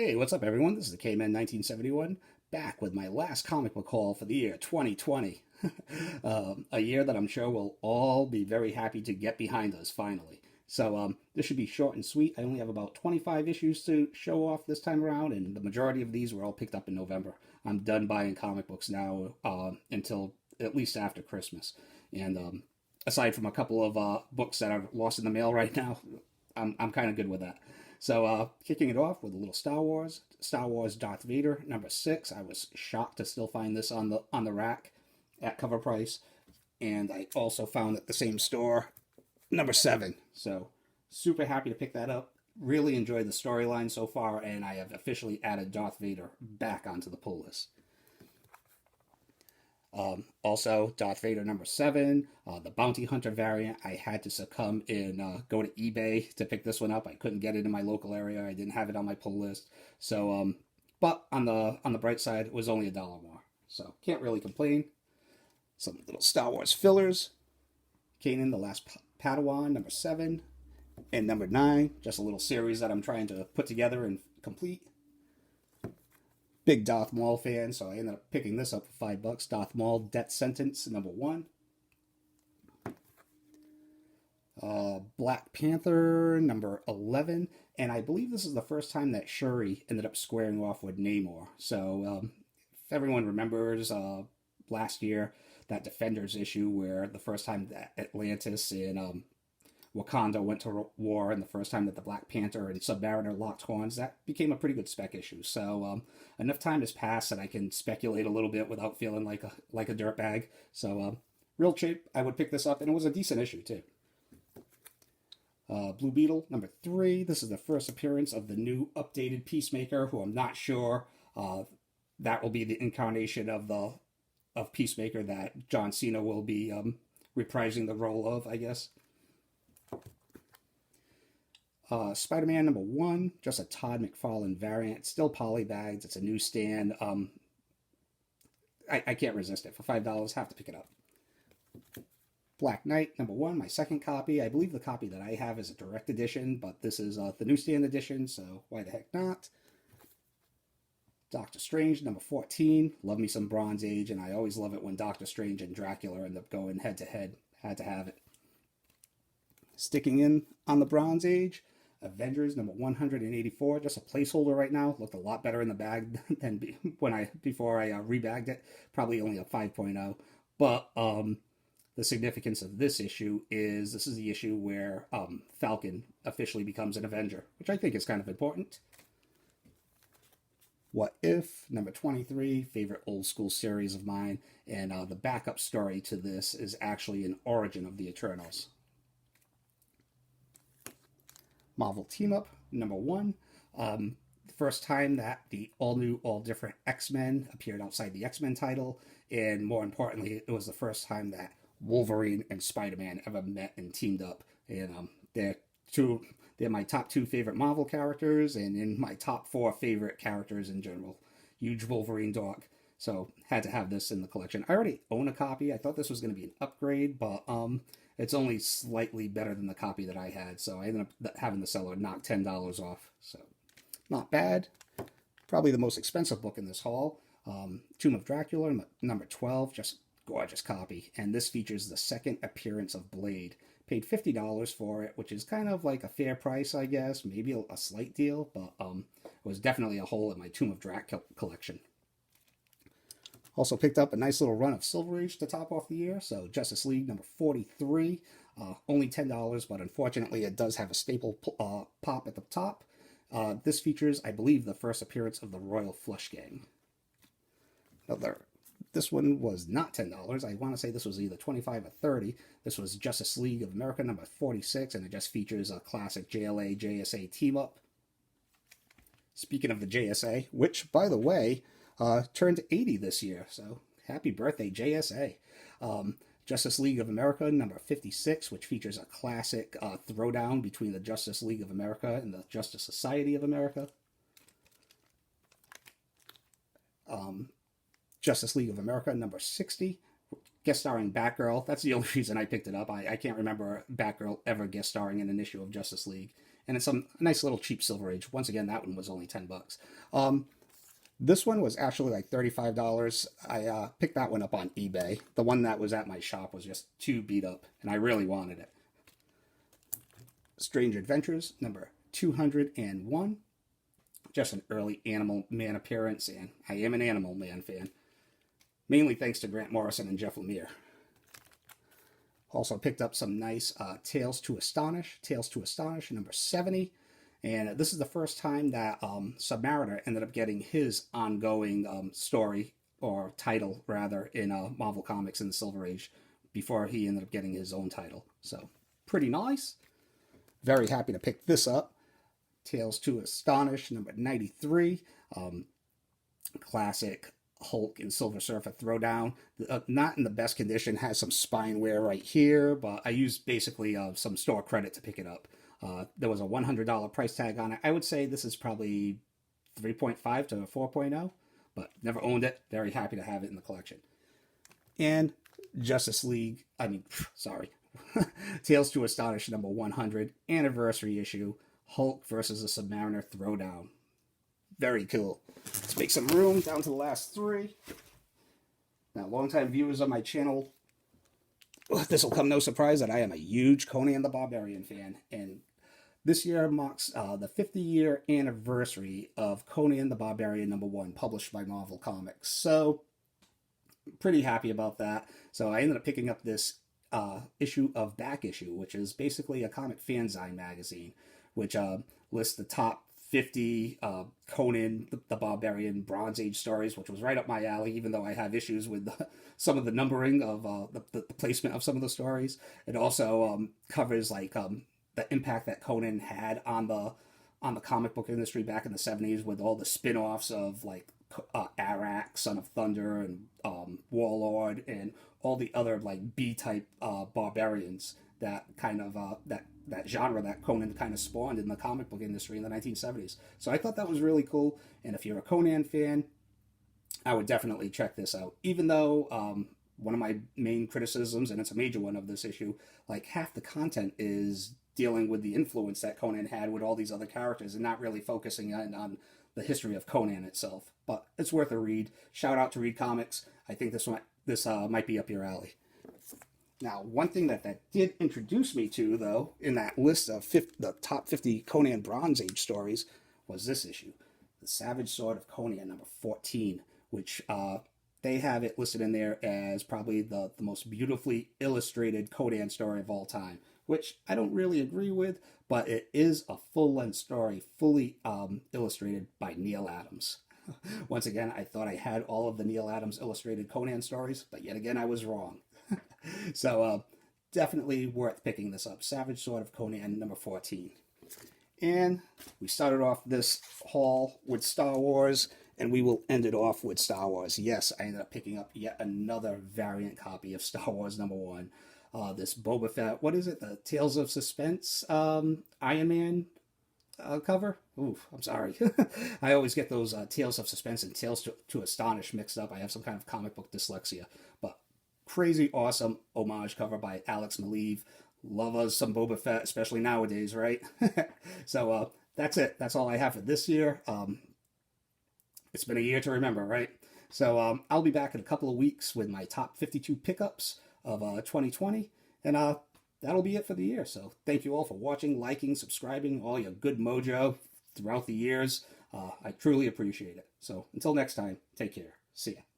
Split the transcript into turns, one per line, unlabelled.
Hey, what's up, everyone? This is the K-Man 1971, back with my last comic book haul for the year 2020. A year that I'm sure we'll all be very happy to get behind us finally. So, this should be short and sweet. I only have about 25 issues to show off this time around, and the majority of these were all picked up in November. I'm done buying comic books now until at least after Christmas. And aside from a couple of books that are lost in the mail right now, I'm kind of good with that. So, kicking it off with a little Star Wars Darth Vader #6. I was shocked to still find this on the rack at cover price, and I also found at the same store #7. So, super happy to pick that up. Really enjoyed the storyline so far, and I have officially added Darth Vader back onto the pull list. Also, Darth Vader #7, the Bounty Hunter variant. I had to succumb and go to eBay to pick this one up. I couldn't get it in my local area. I didn't have it on my pull list. So, but on the bright side, it was only $1 more. So can't really complain. Some little Star Wars fillers. Kanan, the Last Padawan #7, and #9. Just a little series that I'm trying to put together and complete. Big Darth Maul fan, so I ended up picking this up for $5. Darth Maul Death Sentence #1. Black Panther #11, and I believe this is the first time that Shuri ended up squaring off with Namor. So if everyone remembers last year, that Defenders issue where the first time that Atlantis and Wakanda went to war, and the first time that the Black Panther and Submariner locked horns, that became a pretty good spec issue. So enough time has passed that I can speculate a little bit without feeling like a dirtbag. So real cheap, I would pick this up, and it was a decent issue too. Blue Beetle #3. This is the first appearance of the new updated Peacemaker, who I'm not sure that will be the incarnation of Peacemaker that John Cena will be reprising the role of, I guess. Spider-Man #1, just a Todd McFarlane variant, still polybagged. It's a newsstand. I can't resist it. For $5, have to pick it up. Black Knight #1, my second copy. I believe the copy that I have is a direct edition, but this is the newsstand edition, so why the heck not? Doctor Strange #14. Love me some Bronze Age, and I always love it when Doctor Strange and Dracula end up going head to head. Had to have it. Sticking in on the Bronze Age, Avengers #184, just a placeholder right now. Looked a lot better in the bag than before I rebagged it. Probably only a 5.0. But the significance of this issue is this is the issue where Falcon officially becomes an Avenger, which I think is kind of important. What If #23, favorite old school series of mine, and the backup story to this is actually an origin of the Eternals. Marvel Team Up #1. The first time that the all new, all different X-Men appeared outside the X-Men title, and more importantly, it was the first time that Wolverine and Spider-Man ever met and teamed up. And they're my top 2 favorite Marvel characters, and in my top 4 favorite characters in general. Huge Wolverine dog. So had to have this in the collection. I already own a copy. I thought this was going to be an upgrade, but it's only slightly better than the copy that I had. So I ended up having the seller knock $10 off. So not bad. Probably the most expensive book in this haul. Tomb of Dracula #12. Just gorgeous copy. And this features the second appearance of Blade. Paid $50 for it, which is kind of like a fair price, I guess. Maybe a slight deal, but it was definitely a hole in my Tomb of Drac collection. Also picked up a nice little run of Silver Age to top off the year. So Justice League #43, only $10, but unfortunately it does have a staple pop at the top. This features, I believe, the first appearance of the Royal Flush Gang. This one was not $10. I want to say this was either $25 or $30. This was Justice League of America #46, and it just features a classic JLA JSA team up. Speaking of the JSA, which, by the way, turned 80 this year, so happy birthday, JSA. Justice League of America #56, which features a classic throwdown between the Justice League of America and the Justice Society of America. Justice League of America #60, guest starring Batgirl. That's the only reason I picked it up. I can't remember Batgirl ever guest starring in an issue of Justice League. and it's some nice little cheap Silver Age. Once again, that one was only $10. This one was actually like $35. I picked that one up on eBay. The one that was at my shop was just too beat up, and I really wanted it. Strange Adventures, number 201. Just an early Animal Man appearance, and I am an Animal Man fan. Mainly thanks to Grant Morrison and Jeff Lemire. Also picked up some nice Tales to Astonish, number 70. And this is the first time that Submariner ended up getting his ongoing story, or title rather, in Marvel Comics in the Silver Age, before he ended up getting his own title. So, pretty nice. Very happy to pick this up. Tales to Astonish, number 93. Classic Hulk and Silver Surfer throwdown. Not in the best condition, has some spine wear right here, but I used basically some store credit to pick it up. There was a $100 price tag on it. I would say this is probably 3.5 to 4.0, but never owned it. Very happy to have it in the collection. And Tales to Astonish number 100, anniversary issue, Hulk versus the Submariner throwdown. Very cool. Let's make some room down to the last three. Now, longtime viewers of my channel, this will come no surprise that I am a huge Conan the Barbarian fan, and this year marks the 50-year anniversary of Conan the Barbarian number 1, published by Marvel Comics. So, pretty happy about that. So I ended up picking up this issue of Back Issue, which is basically a comic fanzine magazine, which lists the top 50 Conan the Barbarian Bronze Age stories, which was right up my alley, even though I have issues with some of the numbering of the placement of some of the stories. It also covers like the impact that Conan had on the comic book industry back in the 70s, with all the spin-offs of like Arak, Son of Thunder, and Warlord, and all the other like B-type barbarians that kind of that genre that Conan kind of spawned in the comic book industry in the 1970s. So I thought that was really cool, and if you're a Conan fan, I would definitely check this out. Even though one of my main criticisms, and it's a major one of this issue, like half the content is dealing with the influence that Conan had with all these other characters, and not really focusing on the history of Conan itself. But it's worth a read. Shout out to Read Comics. I think this might be up your alley. Now, one thing that did introduce me to, though, in that list of the top 50 Conan Bronze Age stories, was this issue, The Savage Sword of Konia, number 14, which they have it listed in there as probably the most beautifully illustrated Conan story of all time, which I don't really agree with, but it is a full-length story, fully illustrated by Neil Adams. Once again, I thought I had all of the Neil Adams illustrated Conan stories, but yet again, I was wrong. So definitely worth picking this up. Savage Sword of Konia, number 14. And we started off this haul with Star Wars, and we will end it off with Star Wars. Yes, I ended up picking up yet another variant copy of Star Wars number 1. This Boba Fett, what is it? The Tales of Suspense Iron Man cover? Oof, I'm sorry. I always get those Tales of Suspense and Tales to Astonish mixed up. I have some kind of comic book dyslexia. But crazy awesome homage cover by Alex Maleev. Love us some Boba Fett, especially nowadays, right? So that's it. That's all I have for this year. It's been a year to remember, right? So I'll be back in a couple of weeks with my top 52 pickups of 2020. And that'll be it for the year. So thank you all for watching, liking, subscribing, all your good mojo throughout the years. I truly appreciate it. So until next time, take care. See ya.